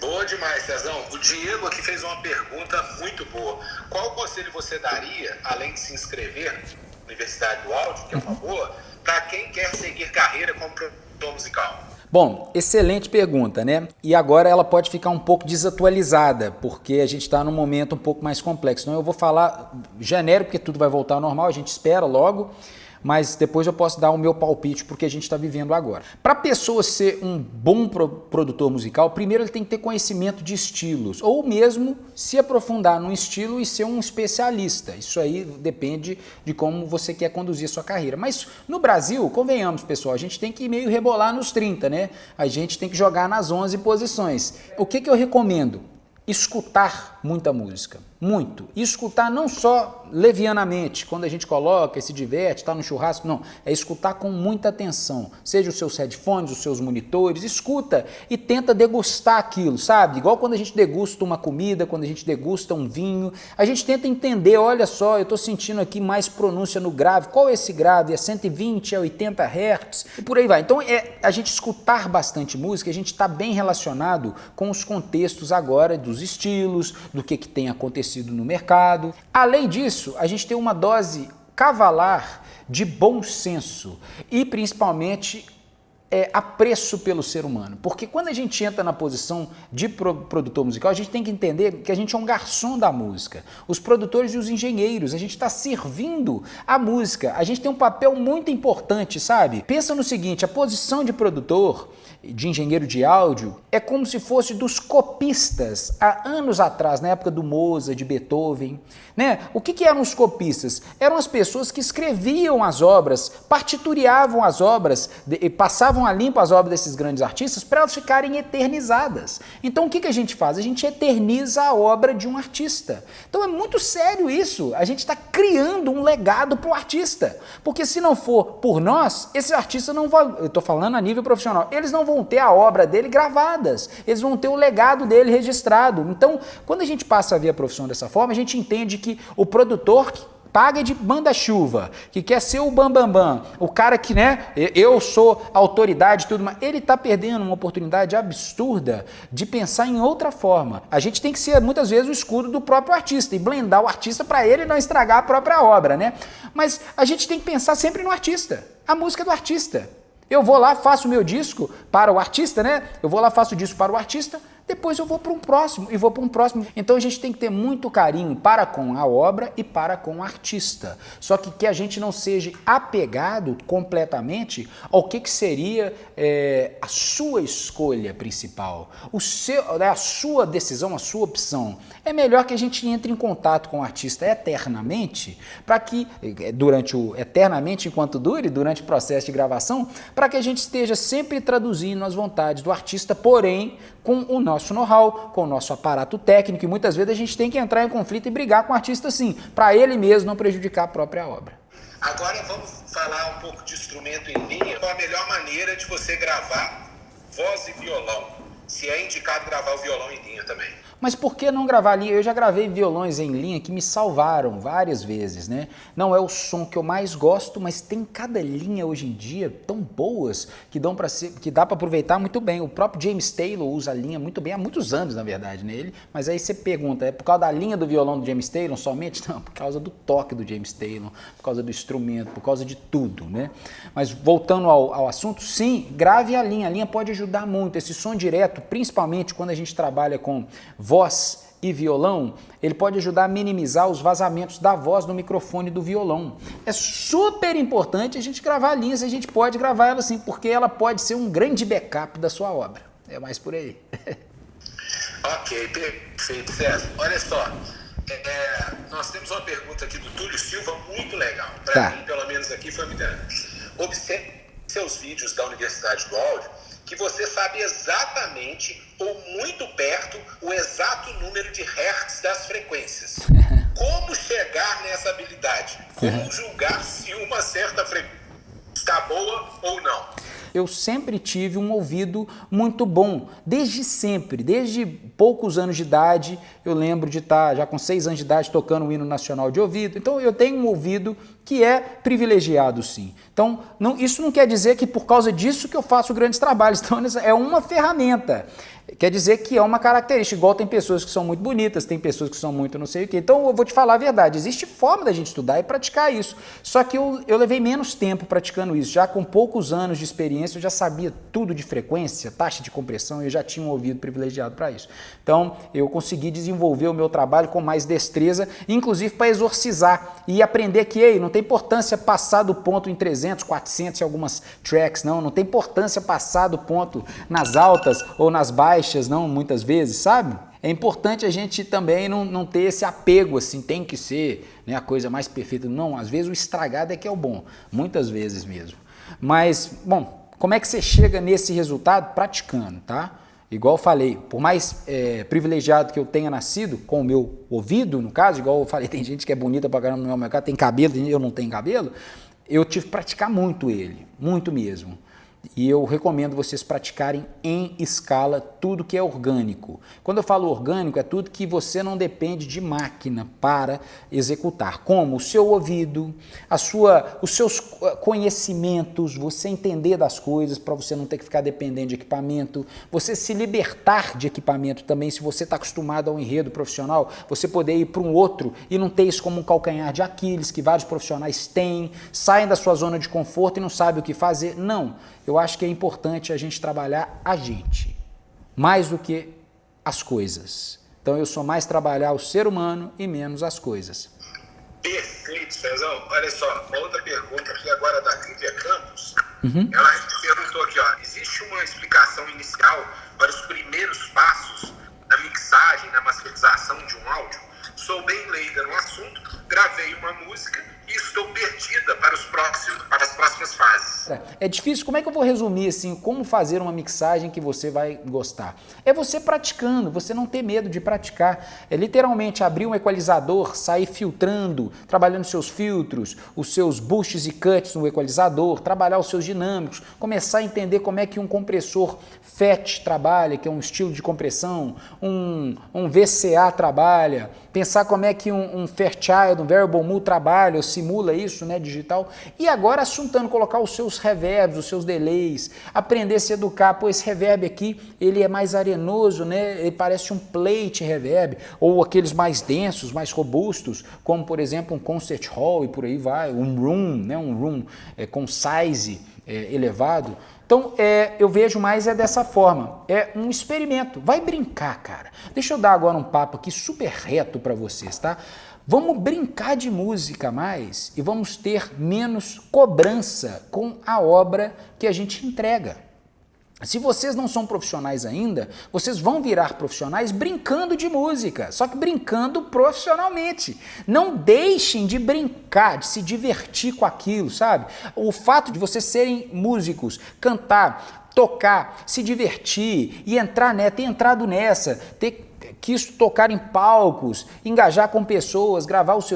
Boa demais, Cezão. O Diego aqui fez uma pergunta muito boa. Qual conselho você daria, além de se inscrever na Universidade do Áudio, que é uma boa, para quem quer seguir carreira como produtor musical? Bom, excelente pergunta, né? E agora ela pode ficar um pouco desatualizada, porque a gente está num momento um pouco mais complexo. Então eu vou falar genérico, porque tudo vai voltar ao normal, a gente espera logo, mas depois eu posso dar o meu palpite porque a gente está vivendo agora. Para a pessoa ser um bom produtor musical, primeiro ele tem que ter conhecimento de estilos, ou mesmo se aprofundar num estilo e ser um especialista. Isso aí depende de como você quer conduzir a sua carreira. Mas no Brasil, convenhamos, pessoal, a gente tem que meio rebolar nos 30, né? A gente tem que jogar nas 11 posições. O que eu recomendo? Escutar muita música, muito. E escutar não só levianamente, quando a gente coloca e se diverte, está no churrasco, não. É escutar com muita atenção, seja os seus headphones, os seus monitores, escuta e tenta degustar aquilo, sabe? Igual quando a gente degusta uma comida, quando a gente degusta um vinho, a gente tenta entender, olha só, eu estou sentindo aqui mais pronúncia no grave, qual é esse grave? É 120, é 80 Hz? E por aí vai. Então é a gente escutar bastante música, a gente está bem relacionado com os contextos agora dos estilos, do que tem acontecido no mercado. Além disso, a gente tem uma dose cavalar de bom senso e principalmente apreço pelo ser humano, porque quando a gente entra na posição de produtor musical, a gente tem que entender que a gente é um garçom da música, os produtores e os engenheiros, a gente está servindo a música, a gente tem um papel muito importante, sabe? Pensa no seguinte, a posição de produtor de engenheiro de áudio é como se fosse dos copistas há anos atrás, na época do Mozart, de Beethoven, né? O que eram os copistas? Eram as pessoas que escreviam as obras, partituriavam as obras, passavam a limpo as obras desses grandes artistas para elas ficarem eternizadas. Então o que a gente faz? A gente eterniza a obra de um artista. Então é muito sério isso. A gente está criando um legado para o artista. Porque se não for por nós, esse artista não vai, eu estou falando a nível profissional, eles não vão ter a obra dele gravadas, eles vão ter o legado dele registrado. Então, quando a gente passa a ver a profissão dessa forma, a gente entende que o produtor que paga de manda-chuva, que quer ser o bambambam, o cara que, né, eu sou autoridade e tudo, mas ele está perdendo uma oportunidade absurda de pensar em outra forma. A gente tem que ser, muitas vezes, o escudo do próprio artista e blindar o artista para ele não estragar a própria obra, né? Mas a gente tem que pensar sempre no artista, a música é do artista. Eu vou lá, faço o meu disco para o artista, né? Eu vou lá, faço o disco para o artista, depois eu vou para um próximo e vou para um próximo. Então a gente tem que ter muito carinho para com a obra e para com o artista. Só que a gente não seja apegado completamente ao que seria a sua escolha principal, a sua decisão, a sua opção. É melhor que a gente entre em contato com o artista eternamente, para que, eternamente enquanto dure, durante o processo de gravação, para que a gente esteja sempre traduzindo as vontades do artista, porém com o nosso know-how, com o nosso aparato técnico, e muitas vezes a gente tem que entrar em conflito e brigar com o artista sim, para ele mesmo não prejudicar a própria obra. Agora vamos falar um pouco de instrumento em linha. Qual a melhor maneira de você gravar voz e violão? Se é indicado gravar o violão em linha também. Mas por que não gravar linha? Eu já gravei violões em linha que me salvaram várias vezes, né? Não é o som que eu mais gosto, mas tem cada linha hoje em dia tão boas que dá para aproveitar muito bem. O próprio James Taylor usa a linha muito bem, há muitos anos, na verdade, nele. Mas aí você pergunta, é por causa da linha do violão do James Taylor somente? Não, por causa do toque do James Taylor, por causa do instrumento, por causa de tudo, né? Mas voltando ao assunto, sim, grave a linha pode ajudar muito. Esse som direto, principalmente quando a gente trabalha com voz e violão, ele pode ajudar a minimizar os vazamentos da voz no microfone do violão. É super importante a gente gravar linhas, a gente pode gravar ela assim, porque ela pode ser um grande backup da sua obra. É mais por aí. Ok, perfeito, César. Olha só, nós temos uma pergunta aqui do Túlio Silva muito legal. Para mim, pelo menos aqui, foi muito legal. Observe seus vídeos da Universidade do Áudio, que você sabe exatamente ou muito perto o exato número de hertz das frequências. Como chegar nessa habilidade? Como julgar se uma certa frequência está boa ou não? Eu sempre tive um ouvido muito bom, desde sempre, desde poucos anos de idade. Eu lembro de estar já com 6 anos de idade tocando o hino nacional de ouvido. Então eu tenho um ouvido que é privilegiado, sim. Então isso não quer dizer que por causa disso que eu faço grandes trabalhos. Então é uma ferramenta. Quer dizer que é uma característica, igual tem pessoas que são muito bonitas, tem pessoas que são muito não sei o quê. Então eu vou te falar a verdade, existe forma da gente estudar e praticar isso. Só que eu levei menos tempo praticando isso. Já com poucos anos de experiência, eu já sabia tudo de frequência, taxa de compressão, eu já tinha um ouvido privilegiado para isso. Então eu consegui desenvolver o meu trabalho com mais destreza, inclusive para exorcizar e aprender que não tem importância passar do ponto em 300, 400 em algumas tracks, não tem importância passar do ponto nas altas ou nas baixas, não, muitas vezes, sabe? É importante a gente também não ter esse apego, assim, tem que ser, né, a coisa mais perfeita. Não, às vezes o estragado é que é o bom, muitas vezes mesmo. Mas, bom, como é que você chega nesse resultado? Praticando, tá? Igual eu falei, por mais privilegiado que eu tenha nascido, com o meu ouvido, no caso, igual eu falei, tem gente que é bonita pra caramba no meu mercado, tem cabelo, eu não tenho cabelo, eu tive que praticar muito ele, muito mesmo. E eu recomendo vocês praticarem em escala tudo que é orgânico. Quando eu falo orgânico, é tudo que você não depende de máquina para executar, como o seu ouvido, os seus conhecimentos, você entender das coisas para você não ter que ficar dependendo de equipamento, você se libertar de equipamento também, se você está acostumado a um enredo profissional, você poder ir para um outro e não ter isso como um calcanhar de Aquiles, que vários profissionais têm, saem da sua zona de conforto e não sabem o que fazer. Não. Eu acho que é importante a gente trabalhar a gente, mais do que as coisas. Então eu sou mais trabalhar o ser humano e menos as coisas. Perfeito, Cezão. Olha só, uma outra pergunta aqui agora da Lívia Campos. Ela perguntou aqui, existe existe uma explicação inicial para os primeiros passos da mixagem, na masterização de um áudio? Sou bem leiga no assunto, gravei uma música e estou perdida para as próximas fases. É difícil, como é que eu vou resumir assim, como fazer uma mixagem que você vai gostar? É você praticando, você não ter medo de praticar. É literalmente abrir um equalizador, sair filtrando, trabalhando seus filtros, os seus boosts e cuts no equalizador, trabalhar os seus dinâmicos, começar a entender como é que um compressor FET trabalha, que é um estilo de compressão, um VCA trabalha, pensar como é que um Fairchild, um Variable Mu trabalha, ou simula isso, né, digital, e agora assuntando, colocar os seus reverbs, os seus delays, aprender a se educar, pô, esse reverb aqui, ele é mais arenoso, né, ele parece um plate reverb, ou aqueles mais densos, mais robustos, como por exemplo um concert hall e por aí vai, um room, né, com size elevado. Então, eu vejo mais dessa forma, é um experimento, vai brincar, cara. Deixa eu dar agora um papo aqui super reto para vocês, tá? Vamos brincar de música mais e vamos ter menos cobrança com a obra que a gente entrega. Se vocês não são profissionais ainda, vocês vão virar profissionais brincando de música, só que brincando profissionalmente. Não deixem de brincar, de se divertir com aquilo, sabe? O fato de vocês serem músicos, cantar, tocar, se divertir e entrar, né, ter entrado nessa, ter quis tocar em palcos, engajar com pessoas, gravar os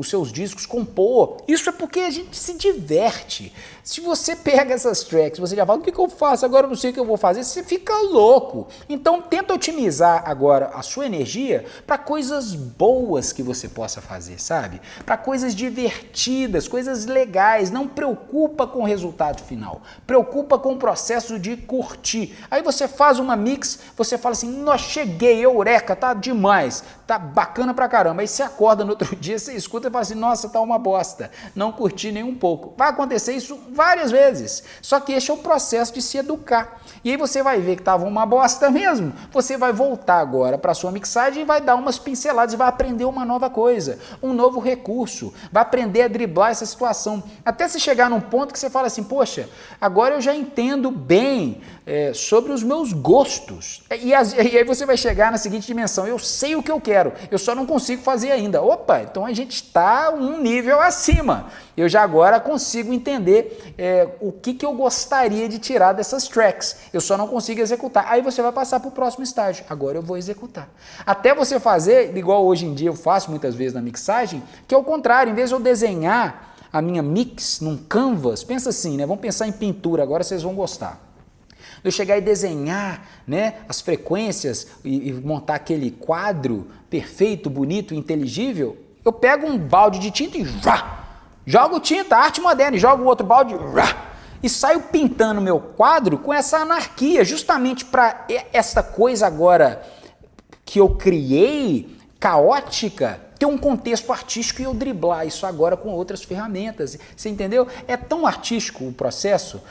seus discos, compor. Isso é porque a gente se diverte. Se você pega essas tracks, você já fala, o que eu faço? Agora eu não sei o que eu vou fazer. Você fica louco. Então tenta otimizar agora a sua energia para coisas boas que você possa fazer, sabe? Para coisas divertidas, coisas legais. Não preocupa com o resultado final. Preocupa com o processo de curtir. Aí você faz uma mix, você fala assim, nossa, cheguei, eureka, tá demais, tá bacana pra caramba. Aí você acorda no outro dia, você escuta e fala assim, nossa, tá uma bosta, não curti nem um pouco. Vai acontecer isso várias vezes, só que esse é o processo de se educar. E aí você vai ver que tava uma bosta mesmo, você vai voltar agora para sua mixagem e vai dar umas pinceladas e vai aprender uma nova coisa, um novo recurso, vai aprender a driblar essa situação, até se chegar num ponto que você fala assim, poxa, agora eu já entendo bem sobre os meus gostos. E aí você vai chegar na seguinte dimensão, eu sei o que eu quero, eu só não consigo fazer ainda. Opa, então a gente está um nível acima. Eu já agora consigo entender o que eu gostaria de tirar dessas tracks. Eu só não consigo executar. Aí você vai passar para o próximo estágio. Agora eu vou executar. Até você fazer, igual hoje em dia eu faço muitas vezes na mixagem, que é o contrário, em vez de eu desenhar a minha mix num canvas, pensa assim, né? Vamos pensar em pintura, agora vocês vão gostar. Eu chegar e desenhar, né, as frequências e montar aquele quadro perfeito, bonito, inteligível, eu pego um balde de tinta e jogo tinta, arte moderna, e jogo outro balde e saio pintando meu quadro com essa anarquia, justamente para essa coisa agora que eu criei, caótica, ter um contexto artístico e eu driblar isso agora com outras ferramentas. Você entendeu? É tão artístico o processo.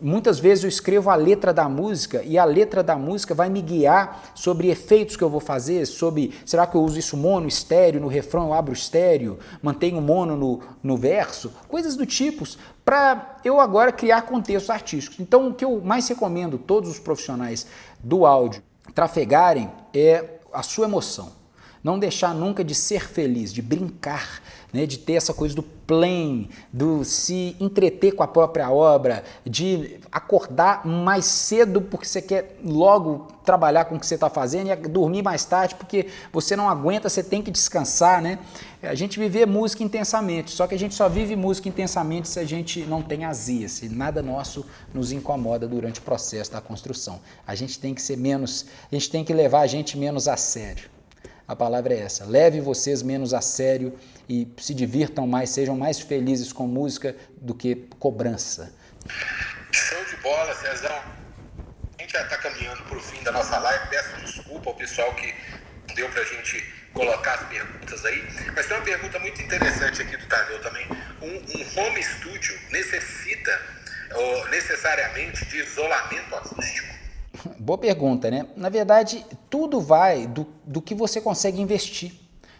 Muitas vezes eu escrevo a letra da música e a letra da música vai me guiar sobre efeitos que eu vou fazer, sobre, será que eu uso isso mono, estéreo, no refrão eu abro estéreo, mantenho mono no verso, coisas do tipo, para eu agora criar contextos artísticos. Então o que eu mais recomendo todos os profissionais do áudio trafegarem é a sua emoção. Não deixar nunca de ser feliz, de brincar, né, de ter essa coisa do playing, do se entreter com a própria obra, de acordar mais cedo porque você quer logo trabalhar com o que você está fazendo e dormir mais tarde porque você não aguenta, você tem que descansar, né? A gente vive música intensamente, só que a gente só vive música intensamente se a gente não tem azia, se nada nosso nos incomoda durante o processo da construção. A gente tem que ser menos, a gente tem que levar a gente menos a sério. A palavra é essa, leve vocês menos a sério e se divirtam mais, sejam mais felizes com música do que cobrança. Show de bola, Cezão. A gente já está caminhando para o fim da nossa live, peço desculpa ao pessoal que não deu para a gente colocar as perguntas aí, mas tem uma pergunta muito interessante aqui do Tadeu também. Um home studio necessita necessariamente de isolamento acústico? Boa pergunta, né? Na verdade, tudo vai do que você consegue investir.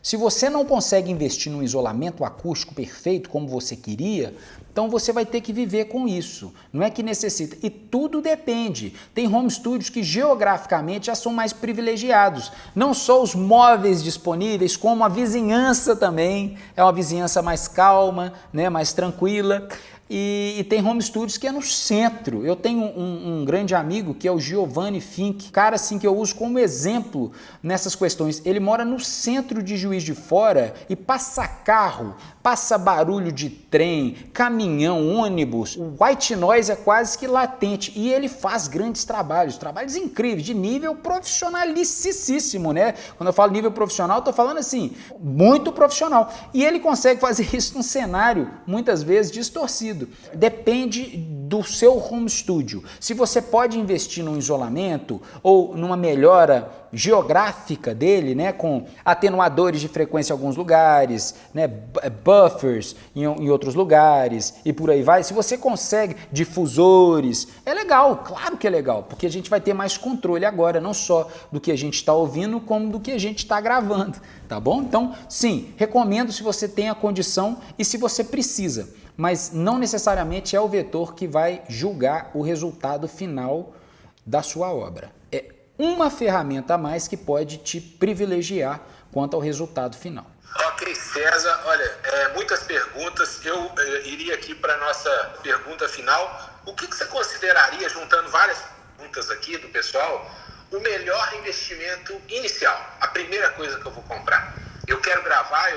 Se você não consegue investir num isolamento acústico perfeito como você queria, então você vai ter que viver com isso. Não é que necessita. E tudo depende. Tem home studios que geograficamente já são mais privilegiados. Não só os móveis disponíveis, como a vizinhança também. É uma vizinhança mais calma, né, mais tranquila. E tem home studios que é no centro. Eu tenho um grande amigo que é o Giovanni Fink, cara assim que eu uso como exemplo nessas questões. Ele mora no centro de Juiz de Fora e passa carro, passa barulho de trem, caminhão, ônibus. O white noise é quase que latente e ele faz grandes trabalhos incríveis, de nível profissionalicíssimo, né? Quando eu falo nível profissional, eu tô falando assim, muito profissional. E ele consegue fazer isso num cenário, muitas vezes, distorcido. Depende do seu home studio. Se você pode investir num isolamento ou numa melhora geográfica dele, né, com atenuadores de frequência em alguns lugares, né, buffers em outros lugares e por aí vai. Se você consegue difusores, é legal, claro que é legal, porque a gente vai ter mais controle agora, não só do que a gente está ouvindo, como do que a gente está gravando, tá bom? Então, sim, recomendo se você tem a condição e se você precisa, mas não necessariamente é o vetor que vai julgar o resultado final da sua obra. É uma ferramenta a mais que pode te privilegiar quanto ao resultado final. Ok, César, olha, muitas perguntas. Eu iria aqui para a nossa pergunta final. O que você consideraria, juntando várias perguntas aqui do pessoal, o melhor investimento inicial? A primeira coisa que eu vou comprar. Eu quero gravar,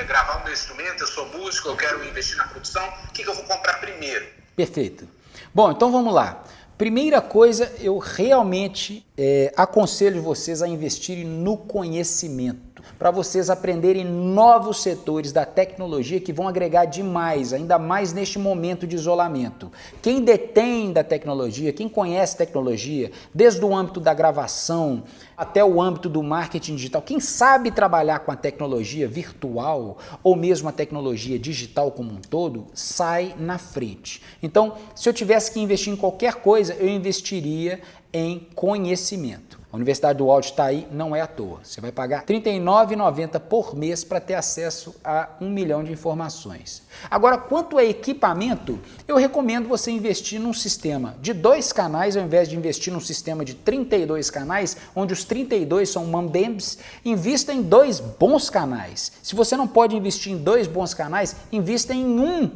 gravar o meu instrumento, eu sou músico, eu quero investir na produção. O que eu vou comprar primeiro? Perfeito. Bom, então vamos lá. Primeira coisa, eu realmente aconselho vocês a investirem no conhecimento, para vocês aprenderem novos setores da tecnologia que vão agregar demais, ainda mais neste momento de isolamento. Quem detém da tecnologia, quem conhece tecnologia, desde o âmbito da gravação até o âmbito do marketing digital, quem sabe trabalhar com a tecnologia virtual ou mesmo a tecnologia digital como um todo, sai na frente. Então, se eu tivesse que investir em qualquer coisa, eu investiria em conhecimento. A Universidade do Áudio está aí, não é à toa. Você vai pagar R$ 39,90 por mês para ter acesso a 1 milhão de informações. Agora, quanto a equipamento, eu recomendo você investir num sistema de 2 canais, ao invés de investir num sistema de 32 canais, onde os 32 são modems. Invista em 2 bons canais. Se você não pode investir em 2 bons canais, invista em um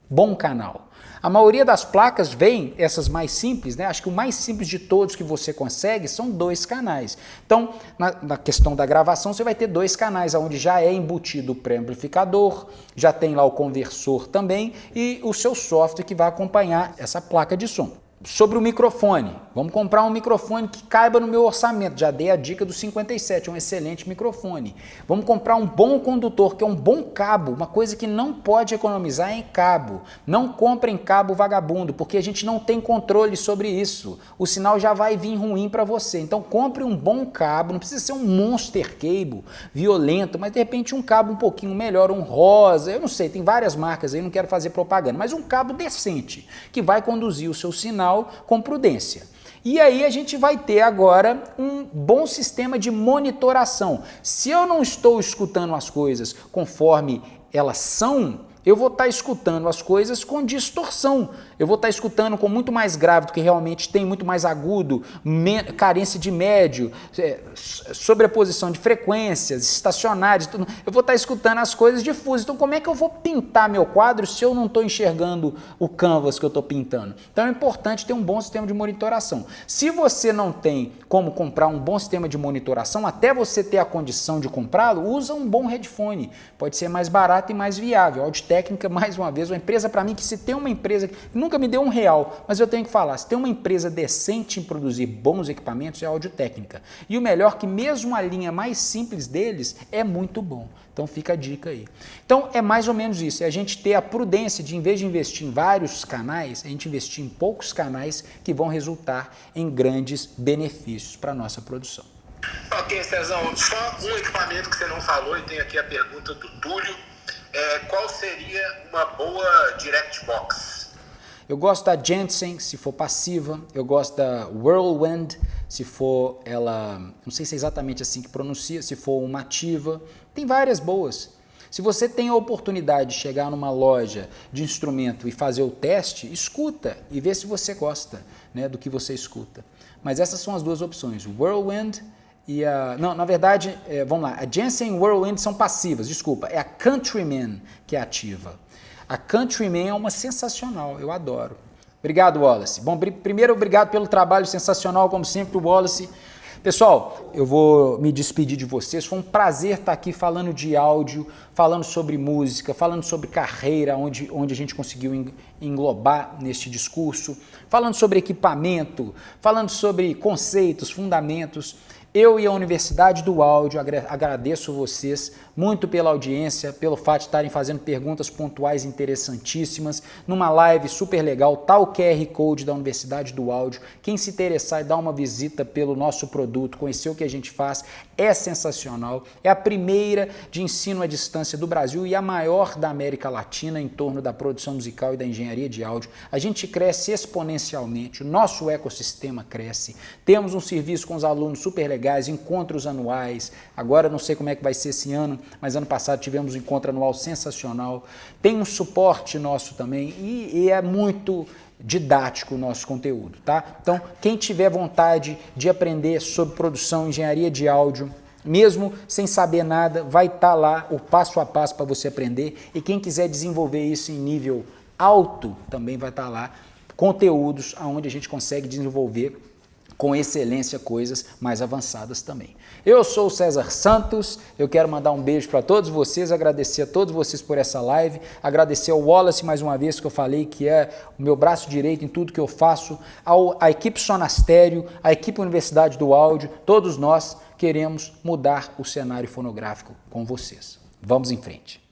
bom canal. A maioria das placas vem, essas mais simples, né? Acho que o mais simples de todos que você consegue são 2 canais. Então, na questão da gravação, você vai ter 2 canais, onde já é embutido o pré-amplificador, já tem lá o conversor também e o seu software que vai acompanhar essa placa de som. Sobre o microfone, vamos comprar um microfone que caiba no meu orçamento, já dei a dica do 57, é um excelente microfone. Vamos comprar um bom condutor, que é um bom cabo, uma coisa que não pode economizar é em cabo. Não compre em cabo vagabundo, porque a gente não tem controle sobre isso. O sinal já vai vir ruim para você, então compre um bom cabo, não precisa ser um monster cable violento, mas de repente um cabo um pouquinho melhor, um rosa, eu não sei, tem várias marcas aí, não quero fazer propaganda, mas um cabo decente, que vai conduzir o seu sinal com prudência. E aí a gente vai ter agora um bom sistema de monitoração. Se eu não estou escutando as coisas conforme elas são, eu vou estar escutando as coisas com distorção. Eu vou estar escutando com muito mais grave do que realmente tem, muito mais agudo, carência de médio, sobreposição de frequências, estacionárias, tudo. Eu vou estar escutando as coisas difusas. Então, como é que eu vou pintar meu quadro se eu não estou enxergando o canvas que eu estou pintando? Então, é importante ter um bom sistema de monitoração. Se você não tem como comprar um bom sistema de monitoração, até você ter a condição de comprá-lo, usa um bom headphone. Pode ser mais barato e mais viável. Audio-Técnica, mais uma vez, uma empresa para mim que se tem uma empresa que nunca me deu R$1, mas eu tenho que falar, se tem uma empresa decente em produzir bons equipamentos é a Audio-Técnica. E o melhor que mesmo a linha mais simples deles é muito bom. Então fica a dica aí. Então é mais ou menos isso, é a gente ter a prudência de, em vez de investir em vários canais, a gente investir em poucos canais que vão resultar em grandes benefícios para a nossa produção. Ok, Cezão, só um equipamento que você não falou e tem aqui a pergunta do Túlio. Qual seria uma boa Direct Box? Eu gosto da Jensen, se for passiva, eu gosto da Whirlwind, se for ela, não sei se é exatamente assim que pronuncia, se for uma ativa, tem várias boas. Se você tem a oportunidade de chegar numa loja de instrumento e fazer o teste, escuta e vê se você gosta, né, do que você escuta. Mas essas são as duas opções, o Whirlwind e a... Não, na verdade, vamos lá, a Jensen e o Whirlwind são passivas, desculpa, é a Countryman que é ativa. A Countryman é uma sensacional, eu adoro. Obrigado, Wallace. Bom, primeiro, obrigado pelo trabalho sensacional, como sempre, Wallace. Pessoal, eu vou me despedir de vocês. Foi um prazer estar aqui falando de áudio, falando sobre música, falando sobre carreira, onde a gente conseguiu englobar neste discurso, falando sobre equipamento, falando sobre conceitos, fundamentos. Eu e a Universidade do Áudio agradeço vocês muito pela audiência, pelo fato de estarem fazendo perguntas pontuais interessantíssimas, numa live super legal, tá o QR Code da Universidade do Áudio. Quem se interessar e dar uma visita pelo nosso produto, conhecer o que a gente faz, é sensacional. É a primeira de ensino à distância do Brasil e a maior da América Latina em torno da produção musical e da engenharia de áudio. A gente cresce exponencialmente, o nosso ecossistema cresce, temos um serviço com os alunos super legal, encontros anuais, agora não sei como é que vai ser esse ano, mas ano passado tivemos um encontro anual sensacional, tem um suporte nosso também e é muito didático o nosso conteúdo, tá? Então, quem tiver vontade de aprender sobre produção, engenharia de áudio, mesmo sem saber nada, vai estar lá o passo a passo para você aprender, e quem quiser desenvolver isso em nível alto, também vai estar lá conteúdos onde a gente consegue desenvolver com excelência coisas mais avançadas também. Eu sou o César Santos, eu quero mandar um beijo para todos vocês, agradecer a todos vocês por essa live, agradecer ao Wallace mais uma vez, que eu falei que é o meu braço direito em tudo que eu faço, à equipe Sonastério, à equipe Universidade do Áudio, todos nós queremos mudar o cenário fonográfico com vocês. Vamos em frente.